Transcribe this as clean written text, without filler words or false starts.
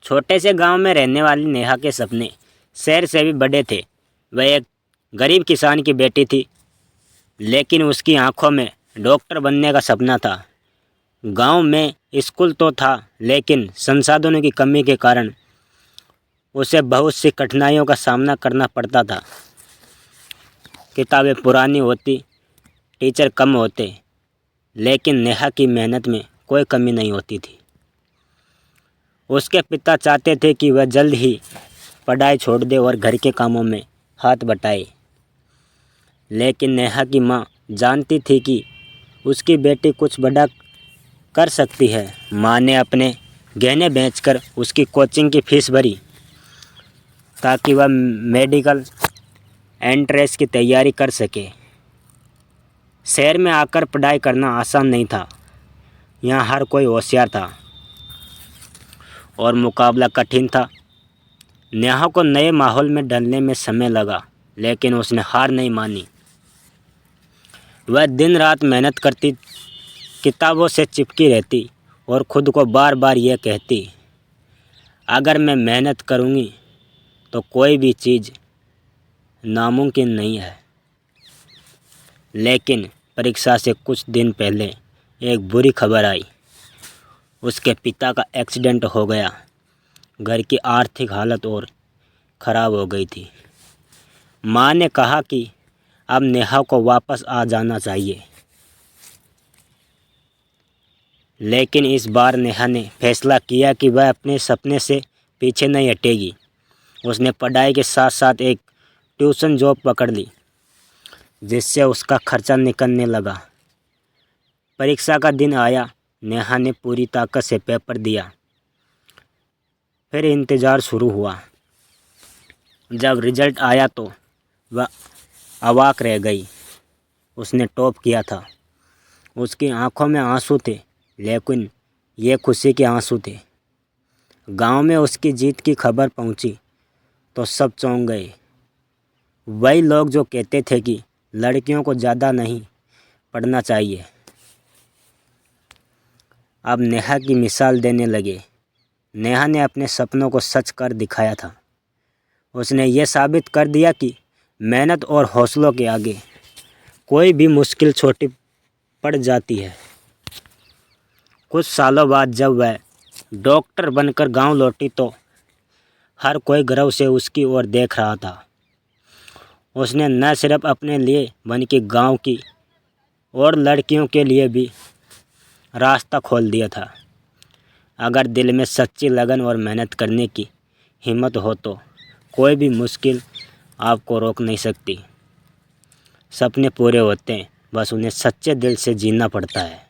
छोटे से गांव में रहने वाली नेहा के सपने शहर से भी बड़े थे। वह एक गरीब किसान की बेटी थी, लेकिन उसकी आंखों में डॉक्टर बनने का सपना था। गांव में स्कूल तो था, लेकिन संसाधनों की कमी के कारण उसे बहुत सी कठिनाइयों का सामना करना पड़ता था। किताबें पुरानी होती, टीचर कम होते, लेकिन नेहा की मेहनत में कोई कमी नहीं होती थी। उसके पिता चाहते थे कि वह जल्द ही पढ़ाई छोड़ दे और घर के कामों में हाथ बटाए, लेकिन नेहा की माँ जानती थी कि उसकी बेटी कुछ बड़ा कर सकती है। माँ ने अपने गहने बेचकर उसकी कोचिंग की फीस भरी ताकि वह मेडिकल एंट्रेंस की तैयारी कर सके। शहर में आकर पढ़ाई करना आसान नहीं था। यहाँ हर कोई होशियार था और मुकाबला कठिन था। नेहा को नए माहौल में ढलने में समय लगा, लेकिन उसने हार नहीं मानी। वह दिन रात मेहनत करती, किताबों से चिपकी रहती और खुद को बार बार यह कहती, अगर मैं मेहनत करूँगी तो कोई भी चीज़ नामुमकिन नहीं है। लेकिन परीक्षा से कुछ दिन पहले एक बुरी खबर आई। उसके पिता का एक्सीडेंट हो गया। घर की आर्थिक हालत और ख़राब हो गई थी। माँ ने कहा कि अब नेहा को वापस आ जाना चाहिए, लेकिन इस बार नेहा ने फैसला किया कि वह अपने सपने से पीछे नहीं हटेगी। उसने पढ़ाई के साथ साथ एक ट्यूशन जॉब पकड़ ली, जिससे उसका खर्चा निकलने लगा। परीक्षा का दिन आया। नेहा ने पूरी ताकत से पेपर दिया। फिर इंतज़ार शुरू हुआ। जब रिजल्ट आया तो वह अवाक रह गई। उसने टॉप किया था। उसकी आंखों में आंसू थे, लेकिन ये खुशी के आंसू थे। गांव में उसकी जीत की खबर पहुंची तो सब चौंक गए। वही लोग जो कहते थे कि लड़कियों को ज़्यादा नहीं पढ़ना चाहिए, अब नेहा की मिसाल देने लगे। नेहा ने अपने सपनों को सच कर दिखाया था। उसने ये साबित कर दिया कि मेहनत और हौसलों के आगे कोई भी मुश्किल छोटी पड़ जाती है। कुछ सालों बाद जब वह डॉक्टर बनकर गांव लौटी तो हर कोई गर्व से उसकी ओर देख रहा था। उसने न सिर्फ अपने लिए बल्कि गांव की और लड़कियों के लिए भी रास्ता खोल दिया था। अगर दिल में सच्ची लगन और मेहनत करने की हिम्मत हो तो कोई भी मुश्किल आपको रोक नहीं सकती। सपने पूरे होते हैं, बस उन्हें सच्चे दिल से जीना पड़ता है।